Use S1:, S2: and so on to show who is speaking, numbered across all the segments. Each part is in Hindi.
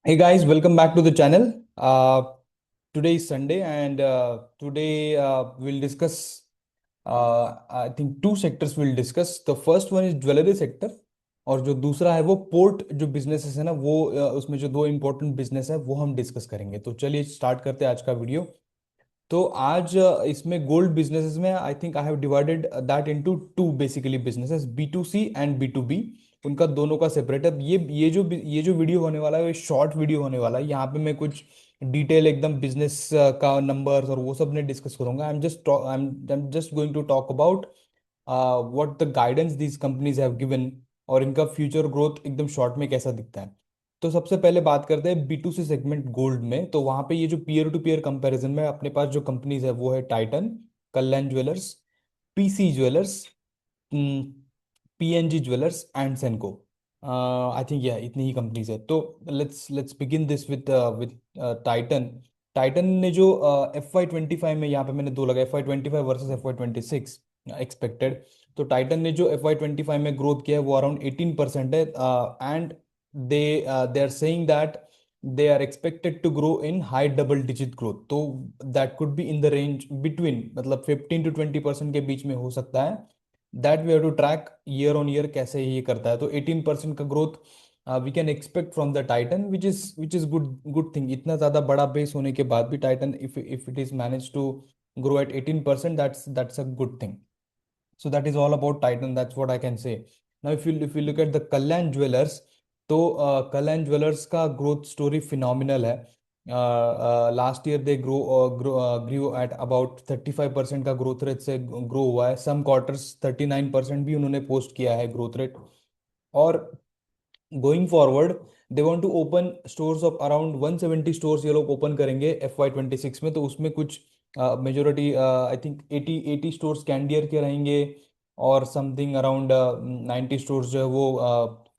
S1: Hey guys, welcome back to the channel. Today is Sunday, and today we'll discuss. I think two sectors we'll discuss. The first one is jewellery sector, और जो दूसरा है वो पोर्ट जो बिजनेसेस है ना वो उसमें जो दो इंपॉर्टेंट बिजनेस है वो हम डिस्कस करेंगे। तो चलिए स्टार्ट करते हैं आज का वीडियो। तो आज इसमें गोल्ड बिजनेसेस में I think I have divided that into two basically businesses, B2C and B2B। उनका दोनों का सेपरेट है। ये जो वीडियो होने वाला है, ये शॉर्ट वीडियो होने वाला है। यहाँ पे मैं कुछ डिटेल एकदम बिजनेस का नंबर्स और वो सब नहीं डिस्कस करूंगा। I am just going to talk about what the guidance these companies have given, और इनका फ्यूचर ग्रोथ एकदम शॉर्ट में कैसा दिखता है। तो सबसे पहले बात करते हैं B2C सेगमेंट गोल्ड में। तो वहां पे ये जो पीयर टू पीयर कंपैरिजन में अपने पास जो कंपनीज है वो है Titan, Kalyan jewellers, PC jewellers, PNG jewellers and सेनको। I think यह इतनी ही कंपनीज है। तो let's begin this with Titan. Titan ने जो FY25 में, यहाँ पे मैंने दो लगा, FY25 वर्सेस FY26 एक्सपेक्टेड। तो टाइटन ने जो FY25 में ग्रोथ किया है वो अराउंड 18% है। And they are saying that they are expected to grow in high double digit growth। तो that could be in the range between, मतलब 15 to 20% के बीच में हो सकता है। That we have to track year on year कैसे ये करता है। तो 18% का growth we can expect from the Titan, which is good thing. इतना ज्यादा बड़ा बेस होने के बाद भी Titan, if it is manage to grow at 18%, that's a good thing. So that is all about Titan. That's what I can say. Now, if you look at the Kalyan Jewelers, तो Kalyan Jewelers का growth story phenomenal है। Last year they grow at about 35% का ग्रोथ रेट से ग्रो हुआ है। सम क्वार्टर्स 39% भी उन्होंने पोस्ट किया है ग्रोथ रेट। और going forward they want to open stores of around 170 stores ये लोग ओपन करेंगे FY26 में। तो उसमें कुछ majority I think 80 stores Candere के रहेंगे, और समथिंग अराउंड 90 स्टोर्स जो है वो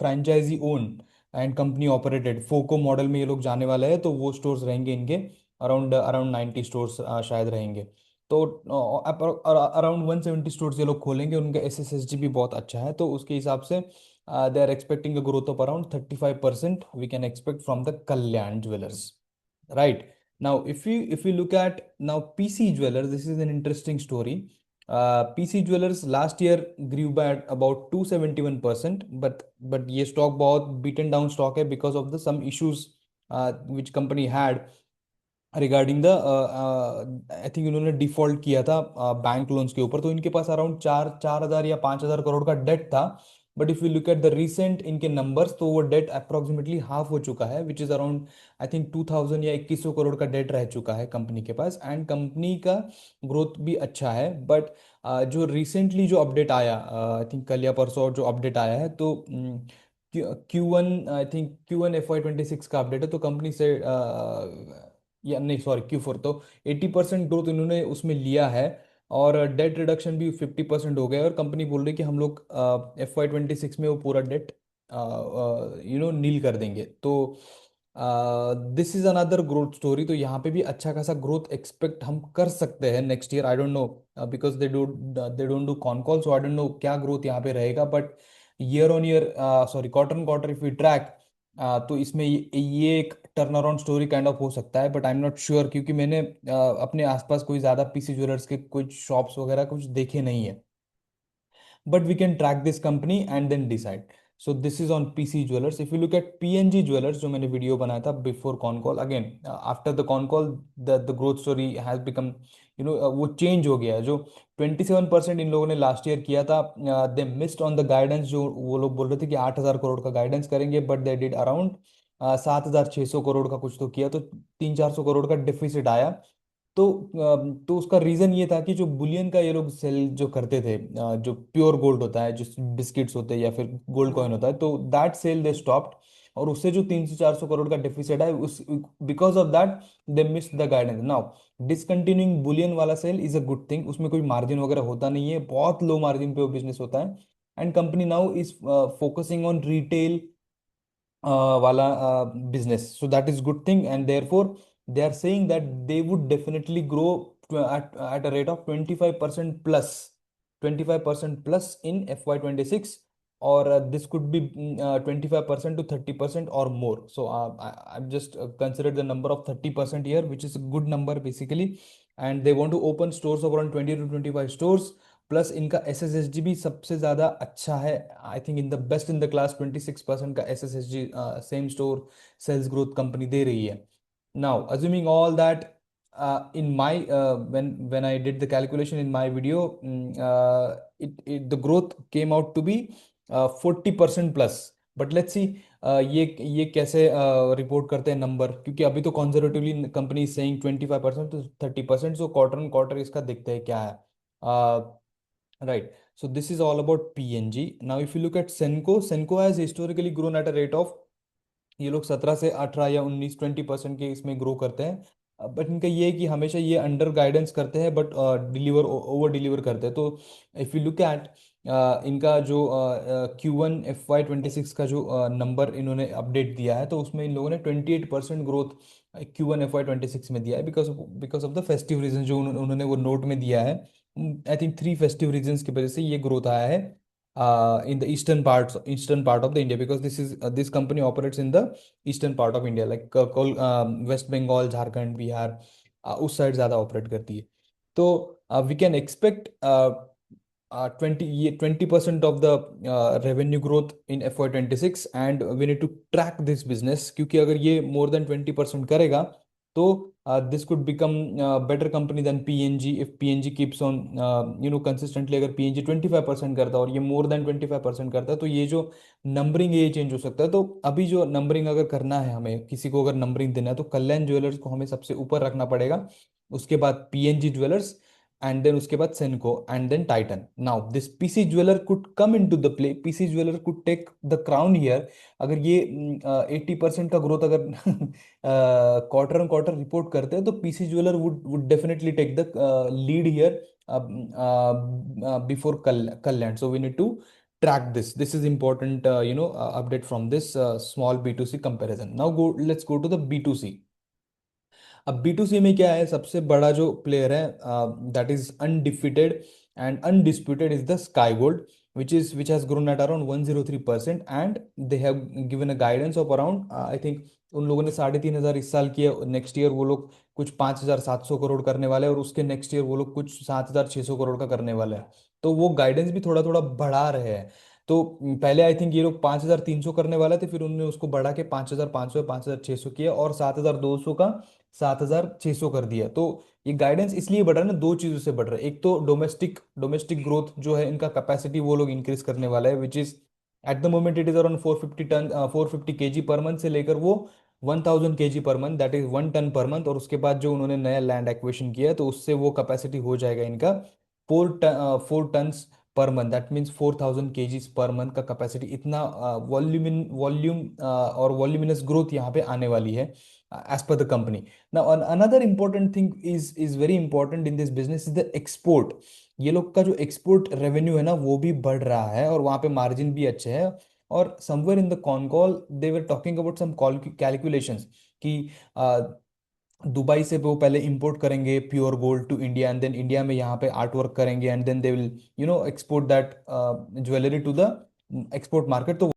S1: franchisee owned and company operated FOCO model में ये लोग जाने वाले हैं। तो वो स्टोर्स रहेंगे इनके, अराउंड अराउंड 90 स्टोर्स शायद रहेंगे। तो अराउंड 170 स्टोर्स ये लोग खोलेंगे। उनका SSSG भी बहुत अच्छा है, तो उसके हिसाब से they are expecting a growth of around 35% we can expect from the Kalyan Jewelers, right? Now if you look at now PC Jewelers, this is an interesting story. PC Jewelers last year grew by at about 271%, but ये stock बहुत beaten down stock है because of the some issues which company had regarding the I think इन्होंने डिफॉल्ट किया था बैंक लोन्स के ऊपर। तो इनके पास अराउंड 4,000 या 5,000 करोड़ का डेट था। But if you look at the recent इनके नंबर्स, तो वो डेट अप्रोक्सीमेटली हाफ हो चुका है, which is around I think 2,000 या 2,100 करोड़ का डेट रह चुका है कंपनी के पास। एंड कंपनी का ग्रोथ भी अच्छा है। बट जो रिसेंटली जो अपडेट आया, आई थिंक कल या परसों जो अपडेट आया है, तो Q1 I think Q1 FY26 का अपडेट है। तो कंपनी से या नहीं, सॉरी, Q4। तो 80% ग्रोथ इन्होंने उसमें लिया है, और डेट रिडक्शन भी 50% हो गया है। और कंपनी बोल रही है कि हम लोग FY26 में वो पूरा डेट नील कर देंगे। तो this is another growth story. तो यहाँ पे भी अच्छा खासा ग्रोथ एक्सपेक्ट हम कर सकते हैं next year. I don't no, because they don't do con call, so I don't no क्या ग्रोथ यहाँ पे रहेगा। But year on year, sorry, quarter on quarter if you track, तो इसमें ये एक turn around story kind of हो सकता है। But I am not sure, क्योंकि मैंने अपने आसपास कोई ज़्यादा PC ज्वेलर्स के कुछ शॉप्स वगैरह कुछ देखे नहीं है। But we can track this company and then decide. So this is on PC Jewelers. If you look at PNG Jewelers, जो मैंने वीडियो बनाया था before con call, again after the con call the growth story has become, वो चेंज हो गया। जो 27% इन लोगों ने लास्ट ईयर किया था, दे मिस्ड ऑन द गाइडेंस। जो वो लोग बोल रहे थे कि 8,000 करोड़ का गाइडेंस करेंगे, but they did around 7,600 crore का कुछ तो किया। तो 300-400 करोड़ का डिफिसिट आया। तो उसका रीजन ये था कि जो बुलियन का ये लोग सेल जो करते थे, जो प्योर गोल्ड होता है, जो बिस्किट्स होते हैं या फिर गोल्ड कॉइन होता है, तो दैट सेल दे स्टॉप्ड। और उससे जो 300-400 करोड़ का डेफिसिट है, उस because of that they miss the guidance. Now discontinuing bullion वाला sale is a good thing. उसमें कोई मार्जिन वगैरह होता नहीं है, बहुत लो मार्जिन पे वो बिजनेस होता है। And company now is focusing on retail वाला business, so that is good thing, and therefore they are saying that they would definitely grow at a rate of 25% plus in FY26, or this could be 25% to 30% or more. So I've just considered the number of 30% here, which is a good number basically. And they want to open stores of around 20 to 25 stores. Plus इनका एस एस एस जी भी सबसे ज़्यादा अच्छा है, I think in the best in the class. 26% का S S S G same store sales growth company दे रही है। Now assuming all that, in my when I did the calculation in my video, the growth came out to be 40% plus. But let's see ये कैसे रिपोर्ट करते हैं नंबर, क्योंकि अभी तो conservatively company saying 25% to 30%। So quarter on quarter इसका देखते हैं क्या है। Right. So this is all about PNG. Now, if you look at Senco, Senco has historically grown at a rate of, ये लोग 17 से 18 या 19-20% के इसमें ग्रो करते हैं। बट इनका ये है कि हमेशा ये अंडर गाइडेंस करते हैं, बट डिलीवर ओवर डिलीवर करते हैं। तो इफ यू लुक एट इनका जो Q1 FY 2026 का जो नंबर इन्होंने अपडेट दिया है, तो उसमें इन लोगों ने 28% ग्रोथ Q1 FY 2026 में दिया है, because of the festive season जो उन्होंने वो नोट में दिया है। आई थिंक 3 फेस्टिव रीजन की वजह से ये ग्रोथ आया है in the eastern part of the India, because this company operates in the eastern part of India, like West Bengal, Jharkhand, Bihar, उस साइड ज़्यादा ऑपरेट करती है। तो we can expect 20% of the revenue growth in FY 2026, and we need to track this business, क्योंकि अगर ये more than 20% करेगा तो this could become better company than PNG if PNG keeps on consistently। अगर PNG 25% करता है और ये more than 25% करता है, तो ये जो नंबरिंग ये चेंज हो सकता है। तो अभी जो नंबरिंग अगर करना है, हमें किसी को अगर नंबरिंग देना है, तो कल्याण ज्वेलर्स को हमें सबसे ऊपर रखना पड़ेगा, उसके बाद PNG ज्वेलर्स, and then उसके बाद सेनको, and then Titan. Now this PC jeweler could come into the play, PC jeweler could take the crown here। अगर ये 80% का ग्रोथ अगर क्वार्टर ऑन क्वार्टर रिपोर्ट करते हैं, तो PC jeweller would definitely take the lead here before Kalyan. So we need to track this is important update from this small B2C comparison। now let's go to the B2C। अब B2C में क्या है, सबसे बड़ा जो प्लेयर है that is undefeated and undisputed is the sky gold, which has grown at around 103%, and they have given a guidance of around I think उन लोगों ने 3,500 इस साल किया। नेक्स्ट ईयर वो लोग कुछ 5,700 करोड़ करने वाले हैं, और उसके नेक्स्ट ईयर वो लोग कुछ 7,600 करोड़ का करने वाले हैं। तो वो गाइडेंस भी थोड़ा थोड़ा बढ़ा रहे हैं। तो पहले आई थिंक ये लोग 5,300 करने वाले थे, फिर उन्होंने उसको बढ़ा के 5,500 5,600 किया, और 7,200 का 7,600 कर दिया। तो ये गाइडेंस इसलिए बढ़ रहा है ना, दो चीजों से बढ़ रहा है। एक तो डोमेस्टिक ग्रोथ जो है, इनका कैपेसिटी वो लोग इंक्रीज करने वाला है, which is at the moment it is around 450 kg per month से लेकर वो 1,000 kg per month, that is 1 ton per month. और उसके बाद जो उन्होंने नया लैंड एक्विजिशन किया है, तो उससे वो कैपेसिटी हो जाएगा इनका 4 tons per month, that means 4,000 kg per month का कैपेसिटी। इतना वॉल्यूम और वॉल्यूमिनस ग्रोथ यहाँ पे आने वाली है as per the company। Now another important thing is very important in this business is the export। ये लोग का जो एक्सपोर्ट रेवेन्यू है ना, वो भी बढ़ रहा है, और वहाँ पे मार्जिन भी अच्छे है। और somewhere in the con call they were talking about some calculations कि दुबई से वो पहले इंपोर्ट करेंगे pure gold to India, and then India में यहाँ पे आर्ट वर्क करेंगे, and then they will export that jewellery to the export market. तो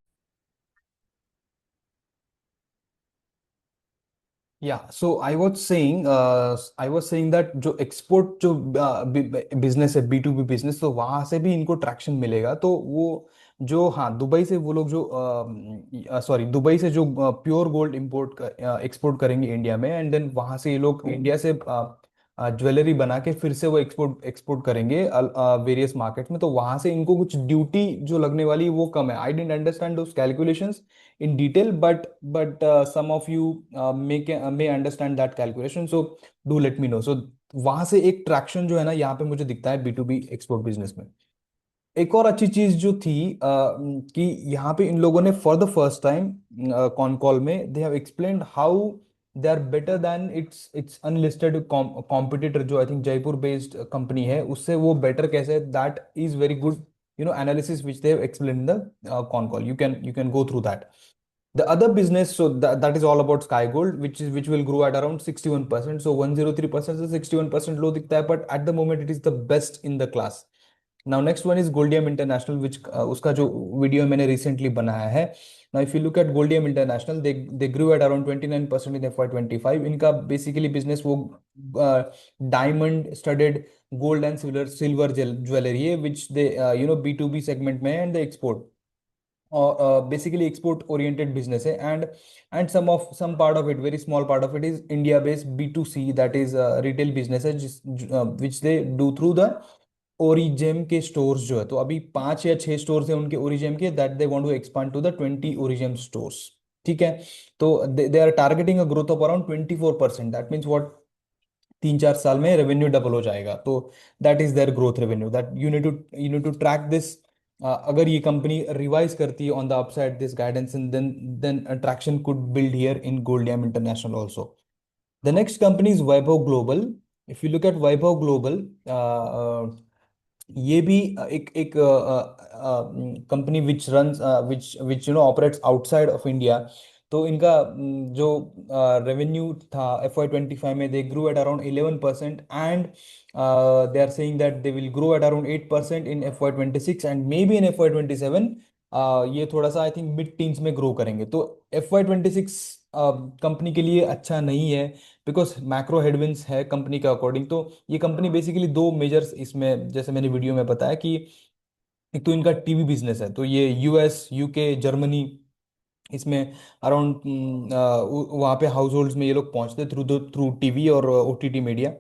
S1: या so I was saying that जो एक्सपोर्ट जो बिजनेस है, B2B बिजनेस, तो वहां से भी इनको ट्रैक्शन मिलेगा। तो वो जो, हाँ, दुबई से वो लोग जो सॉरी दुबई से जो प्योर गोल्ड इंपोर्ट एक्सपोर्ट करेंगे इंडिया में, एंड देन वहां से ये लोग इंडिया से ज्वेलरी बना के फिर से वो एक्सपोर्ट एक्सपोर्ट करेंगे वेरियस मार्केट में। तो वहां से इनको कुछ ड्यूटी जो लगने वाली है वो कम है। I don't understand those calculations in detail, but some of you may understand that calculation, so do let me know। so वहां से एक ट्रैक्शन जो है ना, यहाँ पे मुझे दिखता है B2B एक्सपोर्ट बिजनेस में। एक और अच्छी चीज जो थी कि यहाँ पे इन लोगों ने for the first time con call में they have explained how they are better than its unlisted competitor, जो I think Jaipur based company है, उससे वो बेटर कैसे, that is very good analysis which they have explain in the con call. You can go through that। The other business, so that is all about Sky Gold, which will grow at around 61%। So 103% से 61% लो दिखता है, but at the moment it is the best in the class। Now next one is Goldiam international which उसका जो वीडियो मैंने रिसेंटली बनाया है. Now if you look at Goldiam international, they grew at around 29% in FY 25. इनका बेसिकली बिजनेस वो diamond studded gold and silver jewellery है, विच दे B2B सेगमेंट में एंड दे एक्सपोर्ट. और बेसिकली एक्सपोर्ट ओरिएंटेड बिजनेस है. And some part of it, very small part of it is India based B2C, that is retail business है, जिस विच दे डू थ्रू द ओरिजेम के स्टोर्स जो है. तो अभी 5 या 6 स्टोर्स हैं उनके ओरिजेम के, that they want to expand to the 20 Origem stores. ठीक है. तो they are targeting a growth of around 24%. That means what, 3-4 साल में रेवेन्यू डबल हो जाएगा. तो that is their growth revenue, that you need to track this. अगर ये कंपनी रिवाइज करती है on the upside this guidance, then attraction could build here in Goldiam international also. The next company is Vaibhav global. If you look at Vaibhav global, ये भी एक एक कंपनी which runs which which operates outside of India. तो इनका जो रेवेन्यू था FY 25 में, they grow at around 11%. And they are saying that they will grow at around 8% in FY 26 and may be in FY 27. ये थोड़ा सा आई थिंक मिड टीन्स में ग्रो करेंगे. तो FY 26 कंपनी के लिए अच्छा नहीं है, बिकॉज मैक्रो हेडविंड्स है कंपनी के अकॉर्डिंग. तो ये कंपनी बेसिकली दो मेजर्स इसमें, जैसे मैंने वीडियो में बताया कि एक तो इनका टीवी बिजनेस है, तो ये US UK जर्मनी, इसमें अराउंड वहाँ पे हाउस होल्ड्स में ये लोग पहुंचते थ्रू थ्रू टीवी और OTT मीडिया.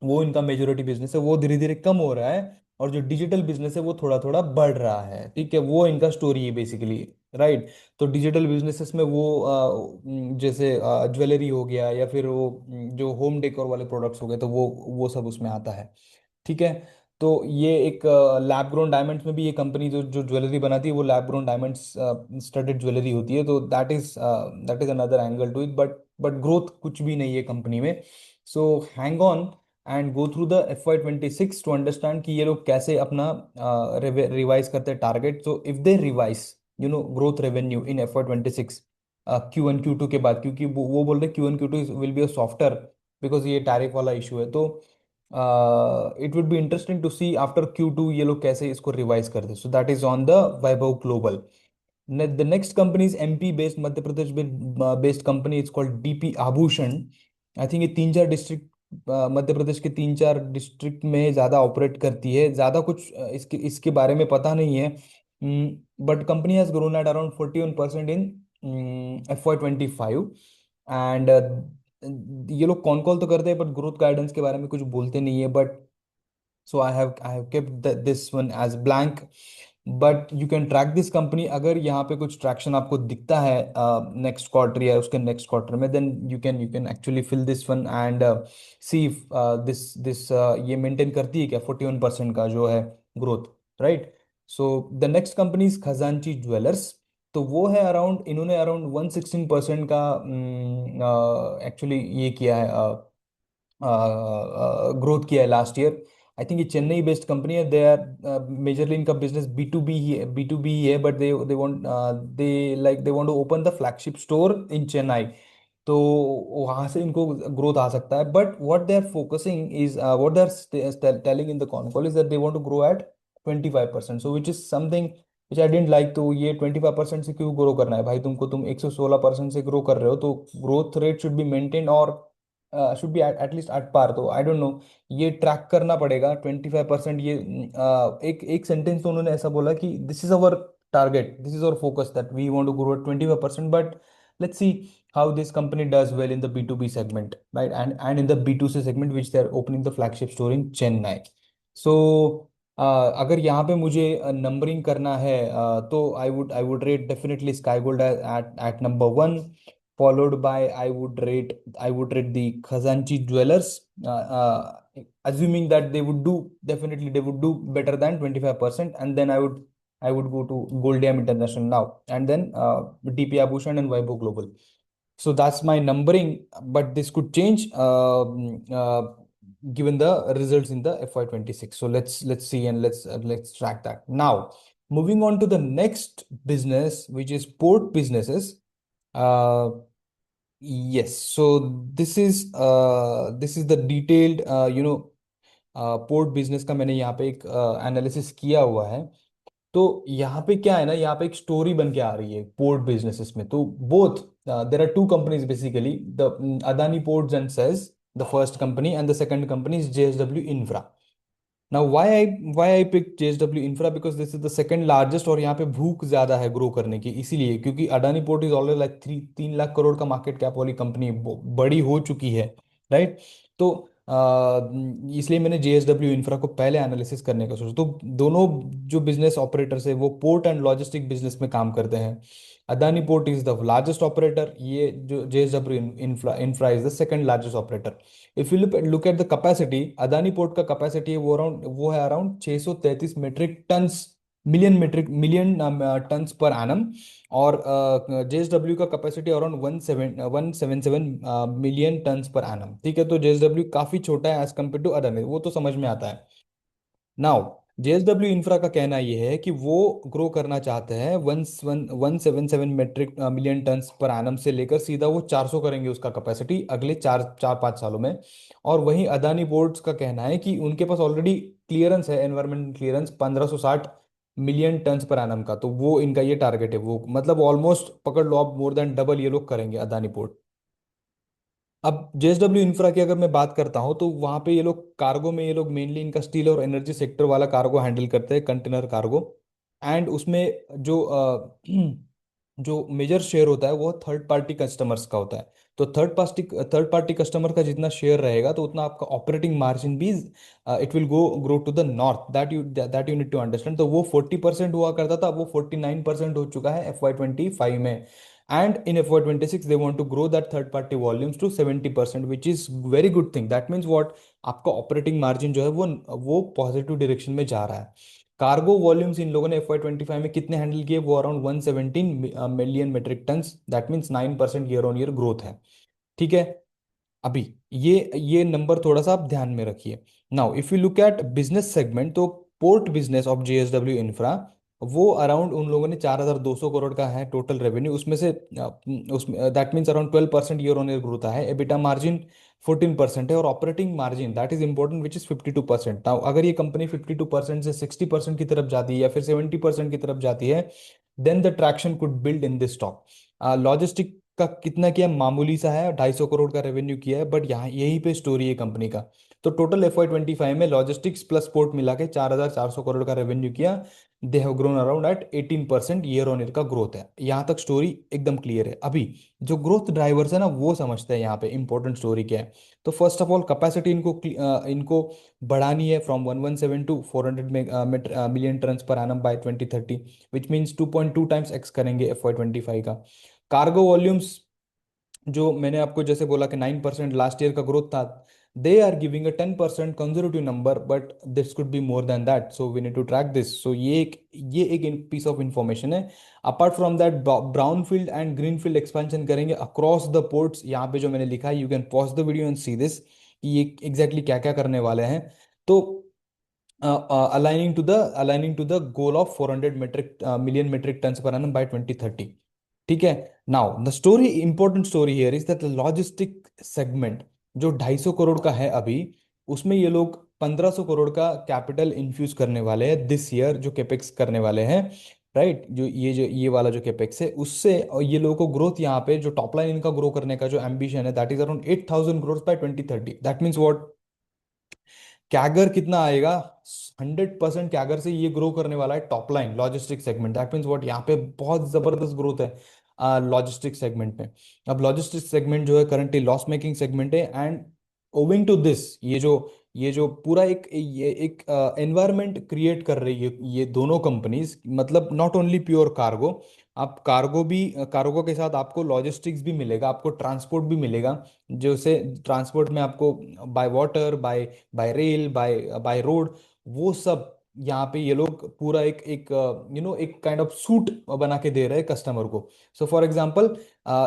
S1: वो इनका मेजोरिटी बिजनेस है, वो धीरे धीरे कम हो रहा है. और जो डिजिटल बिजनेस है वो थोड़ा थोड़ा बढ़ रहा है. ठीक है, वो इनका स्टोरी है बेसिकली. राइट. तो डिजिटल बिजनेसेस में वो जैसे ज्वेलरी हो गया, या फिर वो जो होम डेकोर वाले प्रोडक्ट्स हो गए, तो वो सब उसमें आता है. ठीक है. तो ये एक लैब ग्रोन डायमंड्स में भी ये कंपनी जो जो ज्वेलरी बनाती है, वो lab grown diamonds studded jewellery होती है. तो that is another angle to it. But growth कुछ भी नहीं है कंपनी में. So hang on and go through the FY 26 to understand कि ये लोग कैसे अपना रिवाइज करते हैं target. So if they revise growth revenue in FY 26 Q1 Q2 के बाद, क्योंकि वो बोल रहे Q1 Q2 will be a softer, because ये टैरिफ वाला इशू है. तो it would be interesting to see after Q2 ये लोग कैसे इसको रिवाइज करते. So that is on the Vaibhav global. The next company is MP based, Madhya Pradesh based company. It's called DP Aabhushan. I think ये 3-4 डिस्ट्रिक्ट, मध्य प्रदेश के 3-4 डिस्ट्रिक्ट में ज़्यादा ऑपरेट करती है. ज़्यादा कुछ इसके इसके बारे में पता नहीं है. But company has grown at around 41% in FY 25. And ये लोग कॉन कॉल तो करते हैं, बट ग्रोथ गाइडेंस के बारे में कुछ बोलते नहीं है. But so I have kept this one as blank. But you can track this company. अगर यहाँ पे कुछ ट्रैक्शन आपको दिखता है नेक्स्ट क्वार्टर या उसके नेक्स्ट क्वार्टर में, then you can actually fill this one and see this ये मेंटेन करती है क्या 41% का जो है growth. Right. So the next company is Khazanchi jewellers. तो वो है अराउंड, इन्होंने अराउंड 116% का एक्चुअली ये किया है, ग्रोथ किया है लास्ट ईयर. आई थिंक ये चेन्नई बेस्ड कंपनी है. दे आर मेजरली इनका बिजनेस B2B ही है. But they want they want to open the flagship store in Chennai. तो वहां से इनको ग्रोथ आ सकता है. But what they are focusing is, what they are telling in the con call is that they want to grow at 25%. So which is something which I don't like. तो ये 25% से क्यों ग्रो करना है भाई तुमको? तुम 116% से ग्रो कर रहे हो, तो growth rate should be maintain, और should be at least at par. तो आई डोंट नो, ये ट्रैक करना पड़ेगा 25%. ये एक एक सेंटेंस तो उन्होंने ऐसा बोला कि this is our target, this is our focus, that we want to grow at 25%. But let's see how this company does well in the B2B segment, right? And in the B2C segment, which they are opening the flagship store in Chennai. So अगर यहाँ पे मुझे नंबरिंग करना है, तो I would rate definitely sky gold eight number 1, followed by I would rate the Khazanchi Jewelers, assuming that they would do better than 25%. And then I would go to Goldiam International now, and then DP Abhushan and Vaibhav Global. So that's my numbering, but this could change given the results in the FY 26. So let's see, and let's track that. Now, moving on to the next business, which is port businesses. Uh, yes. So this is the detailed port business का मैंने यहाँ पे एक एनालिसिस किया हुआ है। तो यहाँ पे क्या है ना, यहाँ पे एक स्टोरी बन के आ रही है पोर्ट बिजनेसेस में। तो both there are two companies basically, the Adani ports and SEZ the first company, and the second company is JSW infra. Now why I pick JSW infra, because this is the second largest, और यहाँ पे भूख ज्यादा है ग्रो करने की, इसीलिए क्योंकि Adani port is already like 3 lakh crore का मार्केट कैप वाली कंपनी बड़ी हो चुकी है, राइट। तो इसलिए मैंने JSW इंफ्रा को पहले एनालिसिस करने का सोचा। तो दोनों जो बिजनेस ऑपरेटर्स है वो पोर्ट एंड लॉजिस्टिक बिजनेस में काम करते हैं। Adani port is the largest operator, ये जो JSW infra infra is the second largest operator. If you look at the capacity, Adani port का कैपेसिटी है वो है around 633 metric tons, million tons per annum. और JSW का capacity around 177 million tons per annum. ठीक है, तो JSW काफी छोटा है एज कम्पेयर टू अदानी, वो तो समझ में आता है। नाउ JSW इंफ्रा का कहना यह है कि वो ग्रो करना चाहते हैं 177 metric million ton per annum से लेकर सीधा वो 400 करेंगे उसका कैपेसिटी अगले 4-5 सालों में। और वहीं अदानी बोर्ड्स का कहना है कि उनके पास ऑलरेडी क्लियरेंस है, environment clearance 1560 million ton per annum का। तो वो इनका ये टारगेट है, वो मतलब ऑलमोस्ट पकड़ लो आप, मोर देन डबल ये लोग करेंगे अदानी पोर्ट। अब JSW इंफ्रा की अगर मैं बात करता हूँ, तो वहाँ पे ये लोग कार्गो में, ये लोग मेनली इनका स्टील और एनर्जी सेक्टर वाला कार्गो हैंडल करते हैं, कंटेनर कार्गो। एंड उसमें जो जो मेजर शेयर होता है वो थर्ड पार्टी कस्टमर्स का होता है। तो थर्ड पार्टी कस्टमर का जितना शेयर रहेगा, तो उतना आपका ऑपरेटिंग मार्जिन भी it will grow to the north, that you need to understand. तो वो 40% हुआ करता था, अब वो 49% हो चुका है FY25 में। And in FY26 they want to grow that third party volumes to 70%, which is very good thing. That means what, आपका ऑपरेटिंग मार्जिन जो है वो पॉजिटिव डायरेक्शन में जा रहा है। कार्गो वॉल्यूम्स इन लोगों ने FY25 में कितने हैंडल किए, वो around 117 million metric ton. That means 9% year on year growth है। ठीक है, अभी ये नंबर थोड़ा सा आप ध्यान में रखिए। Now if you look at business segment, तो port business of JSW infra, वो अराउंड उन लोगों ने 4200 करोड़ का है टोटल रेवेन्यू, उसमें से उसमें that means around 12% year on year growth है। एबिटा मार्जिन 14% है, और operating margin that is important which is 52%। Now अगर ये कंपनी 52% से 60% की तरफ जाती है या फिर 70% की तरफ जाती है, then the traction could build in this stock. Logistic का कितना किया, मामूली सा है, 250 करोड़ का रेवेन्यू किया है, बट यहाँ यहीं पे स्टोरी है कंपनी का। तो टोटल FY25 में लॉजिस्टिक्स प्लस पोर्ट मिला के 4400 करोड़ का रेवेन्यू किया। They have grown around at 18% year on year का ग्रोथ है। यहाँ तक स्टोरी एकदम क्लियर है। अभी जो ग्रोथ ड्राइवर्स है ना, वो समझते हैं यहाँ पे इंपॉर्टेंट स्टोरी क्या है। तो फर्स्ट ऑफ ऑल कैपेसिटी इनको बढ़ानी है from 117 to 400 million ton per annum by 2030, which means 2.2 times x करेंगे FY25 का। कार्गो वॉल्यूम्स, जो मैंने आपको जैसे बोला कि 9% लास्ट ईयर का ग्रोथ था, they are giving a 10% conservative number, but this could be more than that, so we need to track this. सो ये एक पीस ऑफ इंफॉर्मेशन है। Apart from that, brown field and green field expansion करेंगे अक्रॉस द पोर्ट्स। यहाँ पे जो मैंने लिखा है, you can pause the video and see this, कि ये एग्जैक्टली क्या क्या करने वाले हैं। तो aligning to the goal of 400 million metric ton per annum by 2030। ठीक है, now the story, important story here is that logistic segment जो 250 करोड़ का है अभी, उसमें ये लोग 1500 करोड़ का कैपिटल इन्फ्यूज करने वाले हैं दिस ईयर, जो केपेक्स करने वाले हैं, राइट। जो ये वाला जो केपेक्स है उससे, और ये लोगों को ग्रोथ यहाँ पे जो टॉप लाइन इनका ग्रो करने का जो एम्बिशन है, that is around 8000 crore by 2030। That means what, CAGR कितना आएगा, 100% कैगर से ये ग्रो करने वाला है top line logistic segment. That means what, यहाँ पे बहुत जबरदस्त ग्रोथ है लॉजिस्टिक सेगमेंट में। अब लॉजिस्टिक सेगमेंट जो है करंटली लॉस मेकिंग सेगमेंट है, एंड ओविंग टू दिस, ये जो पूरा एक एनवायरनमेंट क्रिएट कर रही है ये दोनों कंपनीज, मतलब नॉट ओनली प्योर कार्गो, आप कार्गो के साथ आपको लॉजिस्टिक्स भी मिलेगा, आपको ट्रांसपोर्ट भी मिलेगा। जैसे ट्रांसपोर्ट में आपको by water, by by rail, by road, वो सब यहाँ पे ये लोग पूरा एक एक एक काइंड ऑफ सूट बना के दे रहे हैं कस्टमर को। सो फॉर एग्जांपल,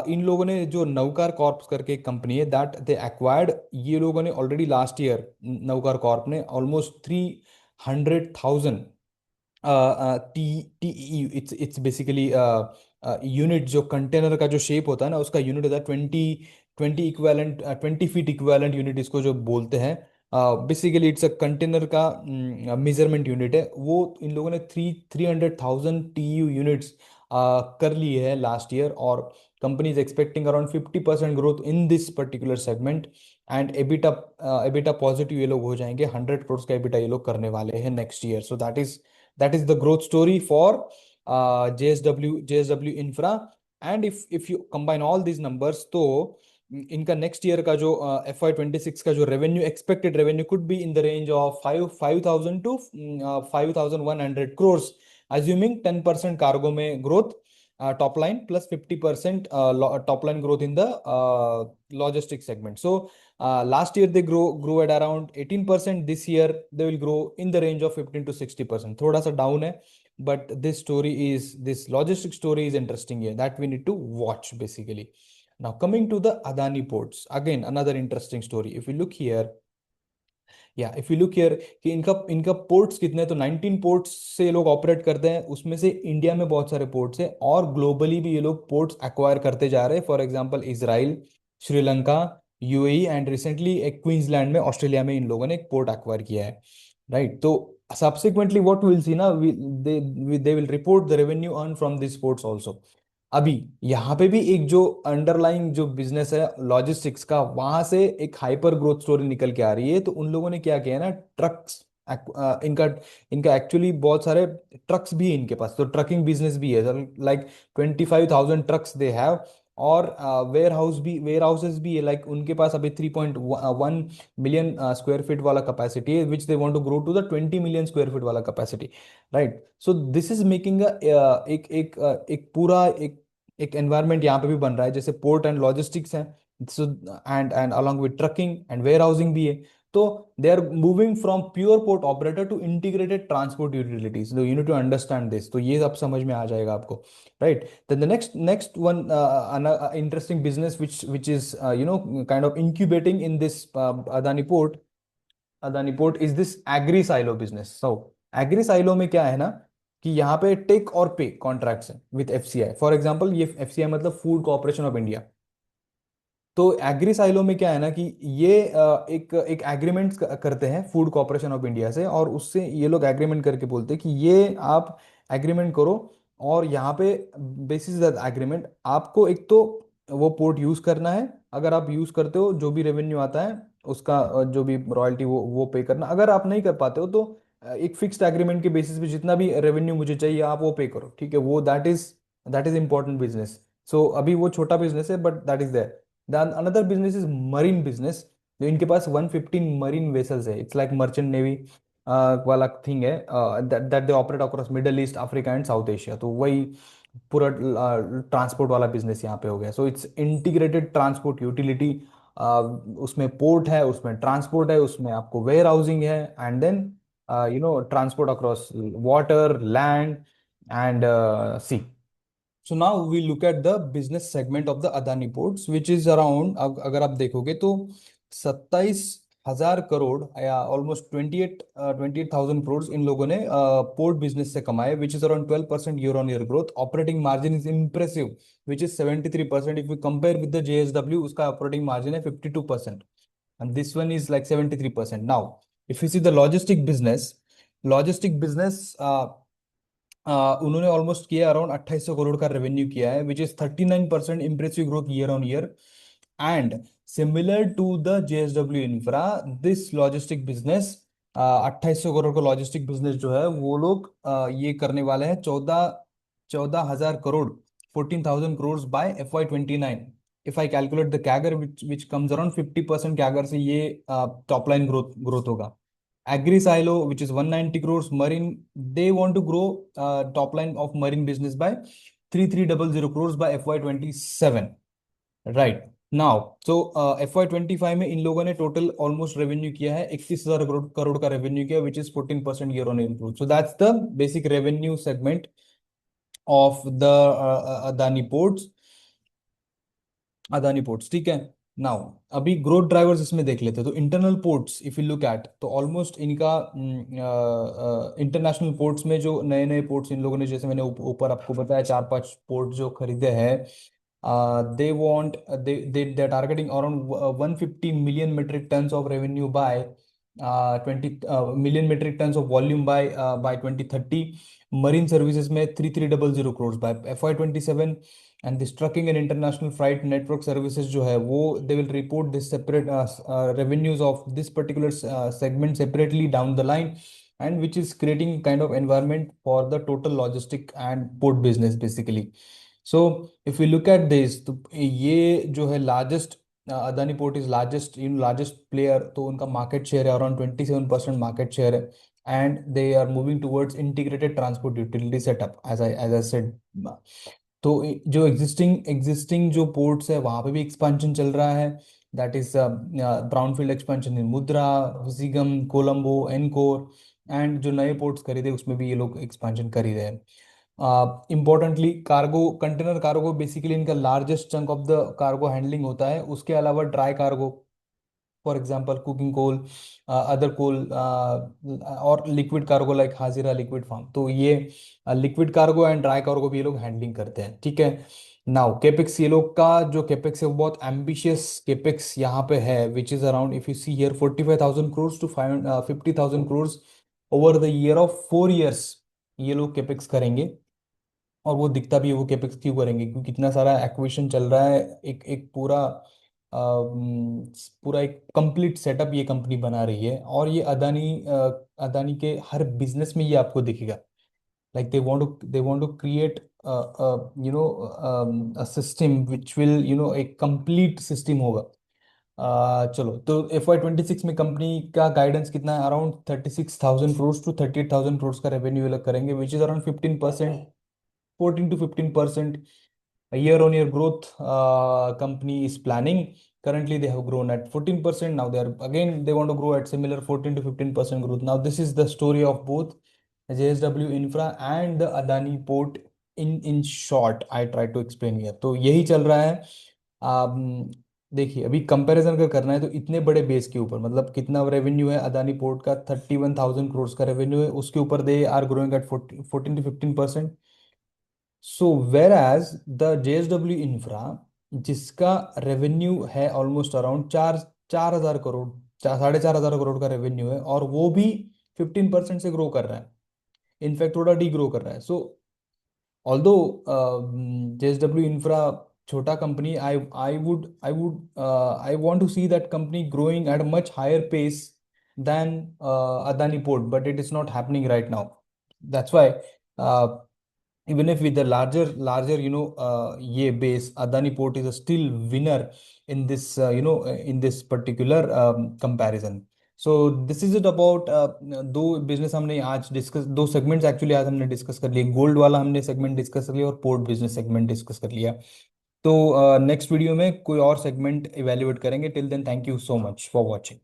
S1: इन लोगों ने जो नवकार कॉर्प्स करके एक कंपनी है, दैट दे एक्वायर्ड, ये लोगों ने already last year, Navkar corp ने almost 300,000 T T it's basically unit, जो कंटेनर का जो शेप होता है ना, उसका यूनिट होता है 20 20 इक्वेलेंट 20 फीट इक्वेलेंट यूनिट, इसको जो बोलते हैं। बेसिकली इट्स अ कंटेनर का मेजरमेंट यूनिट है। वो इन लोगों ने 300,000 TEU यूनिट्स कर लिए है लास्ट ईयर, और company is expecting around 50% growth in this particular segment. And EBITDA EBITDA positive ये लोग हो जाएंगे, 100 करोड़ का एबिटा ये लोग करने वाले हैं next year. So that is the growth story for JSW infra. And if you combine all these numbers, तो इनका नेक्स्ट ईयर का जो FY 26 का जो revenue, expected revenue could be in the range of 5,000 to 5,100 crore, assuming 10% cargo में growth top line plus 50% top line growth in the logistic segment. So last year they grow at around 18%, this year they will grow in the range of 15 to 60%, थोड़ा सा डाउन है। But this logistic story is interesting here that we need to watch basically. Now coming to the Adani ports, again another interesting story. If you look here, if you look here कि इनका इनका पोर्ट्स कितने हैं, तो 19 पोर्ट्स से ये लोग ऑपरेट करते हैं, उसमें से इंडिया में बहुत सारे पोर्ट्स हैं, और ग्लोबली भी ये लोग पोर्ट्स एक्वायर करते जा रहे हैं। For example Israel, Sri Lanka, UAE, and recently एक क्वींसलैंड में, ऑस्ट्रेलिया में इन लोगों ने एक पोर्ट एक्वायर किया है, राइट। तो सब्सिक्वेंटली व्हाट विल सी ना, दे will report the revenue earn from this ports also. अभी यहाँ पे भी एक जो अंडरलाइंग जो बिजनेस है लॉजिस्टिक्स का, वहां से एक हाइपर ग्रोथ स्टोरी निकल के आ रही है। तो उन लोगों ने क्या किया है ना, ट्रक्स, इनका इनका एक्चुअली बहुत सारे ट्रक्स भी है इनके पास, तो ट्रकिंग बिजनेस भी है, लाइक 25,000 ट्रक्स दे हैव। और वेयर हाउसेस भी है, लाइक उनके पास अभी 3.1 मिलियन स्क्वायर फीट वाला कैपेसिटी है, which they want to grow to the 20 million square feet वाला capacity, right. So this is making एक पूरा एक एनवायरनमेंट यहाँ पे भी बन रहा है, जैसे पोर्ट एंड लॉजिस्टिक्स है, so and along with trucking and warehousing भी है। तो they are moving from pure port operator to integrated transport utilities, you need to understand this, तो ये सब समझ में आ जाएगा आपको, right. Then the next one interesting business which is kind of incubating in this Adani port is this agri silo business. So agri silo में क्या है ना, कि यहाँ पे टेक और पे कॉन्ट्रैक्ट्स हैं विद FCI। फॉर एग्जांपल ये FCI मतलब फूड कॉर्पोरेशन ऑफ इंडिया। तो एग्री साइलो में क्या है ना, कि ये एक एक एग्रीमेंट करते हैं फूड कॉर्पोरेशन ऑफ इंडिया से, और उससे ये लोग एग्रीमेंट करके बोलते हैं कि ये आप एग्रीमेंट करो, और यहाँ पे बेसिस दैट एग्रीमेंट आपको एक तो वो पोर्ट यूज करना है, अगर आप यूज करते हो जो भी रेवेन्यू आता है उसका जो भी रॉयल्टी वो पे करना, अगर आप नहीं कर पाते हो तो एक फिक्स्ड एग्रीमेंट के बेसिस पे जितना भी रेवेन्यू मुझे चाहिए आप वो पे करो, ठीक है। वो दैट इज इंपॉर्टेंट बिजनेस। सो अभी वो छोटा बिजनेस है, but that is there. Then another business is marine business। जो इनके पास 115 मरीन वेसल्स है, इट्स लाइक मर्चेंट नेवी वाला थिंग है, that they operate across middle east, Africa and south Asia. तो वही पूरा ट्रांसपोर्ट वाला बिजनेस यहाँ पे हो गया। So it's integrated transport utility, उसमें पोर्ट है, उसमें ट्रांसपोर्ट है, उसमें आपको वेयर हाउसिंग है, and then transport across water, land and sea. So now we look at the business segment of the Adani Ports, which is around, अगर आप देखोगे तो 27,000 करोड़ या ऑलमोस्ट 28,000 करोड़ इन लोगों ने पोर्ट बिजनेस से कमाए, which is around 12% year on year growth. Operating margin is impressive, which is 73%। If you compare with the JSW, उसका ऑपरेटिंग मार्जिन है 52%, and this one is like 73%। Now if you see the logistic business उन्होंने ऑलमोस्ट किया अराउंड 2800 करोड़ का रेवेन्यू किया है, which is 39% impressive growth year on year. And similar to the JSW infra, this logistic business 2800 crore का लॉजिस्टिक बिजनेस जो है वो लोग ये करने वाले हैं 14,000 crore, 14,000 crore by FY 29। If I calculate the CAGR which comes around 50% CAGR से ये टॉप लाइन ग्रोथ होगा। Agri Silo, which is 190 crores. Marine, they want to grow top line of marine business by 3,300 crores by FY 27, right now. So FY 25 में इन लोगों ने टोटल ऑलमोस्ट रेवेन्यू किया है 31,000 करोड़ का रेवेन्यू किया, which is 14% year on year growth. So that's the basic revenue segment of the Adani ports. Adani ports, ठीक है। नाउ अभी ग्रोथ ड्राइवर्स इसमें देख लेते हैं। तो internal ports if you look eight, तो ऑलमोस्ट इनका इंटरनेशनल पोर्ट्स में जो नए नए पोर्ट्स इन लोगों ने, जैसे मैंने ऊपर आपको बताया, 4-5 पोर्ट जो खरीदे हैं, they want they they they targeting around 150 million metric tons of revenue by million metric tons of volume by 2030। Marine services में 3300 crore by FY 2027। And this trucking and international flight network services जो है वो they will report this separate revenues of this particular segment separately down the line, and which is creating kind of environment for the total logistic and port business basically. So if we look at this, तो ये जो है largest, Adani port is largest in largest player, तो उनका मार्केट शेयर है अराउंड 27% मार्केट शेयर है। And they are moving towards integrated transport utility setup as I said. तो जो एग्जिस्टिंग जो पोर्ट्स है वहां पे भी एक्सपेंशन चल रहा है। That is brownfield expansion in मुद्रा, विजिगम, कोलंबो, एनकोर। एंड जो नए पोर्ट्स खरीदे उसमें भी ये लोग एक्सपेंशन कर ही रहे हैं। Importantly cargo, container cargo basically इनका largest chunk of the cargo handling होता है। उसके अलावा dry cargo, for example cooking coal, other coal, और liquid cargo like Hazira liquid farm, तो ये liquid cargo and dry cargo भी ये लोग हैंडलिंग करते हैं। ठीक है। नाउ केपेक्स, ये लोग का जो केपेक्स है वो बहुत एम्बिशियस केपेक्स यहाँ पे है, which is around if you see here 45,000 crore to 50,000 crore over the year of 4 years ये लोग केपेक्स करेंगे। और वो दिखता भी है वो केपेक्स क्यों करेंगे, क्योंकि इतना सारा एक्विजिशन चल रहा है। एक एक पूरा एक कंप्लीट सेटअप ये कंपनी बना रही है। और ये अदानी के हर बिजनेस में ये आपको दिखेगा। Like they want to create system which will एक कंप्लीट सिस्टम होगा। चलो, तो FY 2026 में कंपनी का गाइडेंस कितना है? अराउंड 36,000 करोड़ टू 38,000 करोड़ का रेवेन्यू ये लोग करेंगे, विच is around 15%, 14 to 15% year-on-year growth. Company is planning. Currently, they have grown at 14%. Now they want to grow at similar 14 to 15% growth. Now this is the story of both JSW Infra and the Adani Port. In short, I try to explain here. तो यही चल रहा है। देखिए, अभी कंपैरिजन अगर करना है तो इतने बड़े बेस के ऊपर, मतलब कितना रेवेन्यू है अदानी पोर्ट का? 31,000 करोड़ का रेवेन्यू है, उसके ऊपर they are growing at 14 to 15%। So whereas the JSW infra, जिसका रेवेन्यू है ऑलमोस्ट अराउंड 4,000 करोड़, 4,500 करोड़ का रेवेन्यू है, और वो भी 15% से ग्रो कर रहा है। इनफैक्ट थोड़ा डी ग्रो कर रहा है। सो ऑल्दो JSW इंफ्रा छोटा company, I want to see that company growing at much higher pace than Adani Port, but it is not happening right now. That's why, even if with the larger ye base, Adani Port is a still winner in this in this particular comparison. So this is it about दो बिजनेस हमने आज डिस्कस, दो सेगमेंट्स एक्चुअली आज हमने डिस्कस कर लिए। गोल्ड वाला हमने सेगमेंट डिस्कस कर लिया और पोर्ट बिजनेस सेगमेंट डिस्कस कर लिया। तो नेक्स्ट वीडियो में कोई और सेगमेंट इवेल्युएट करेंगे। Till then, thank you so much for watching.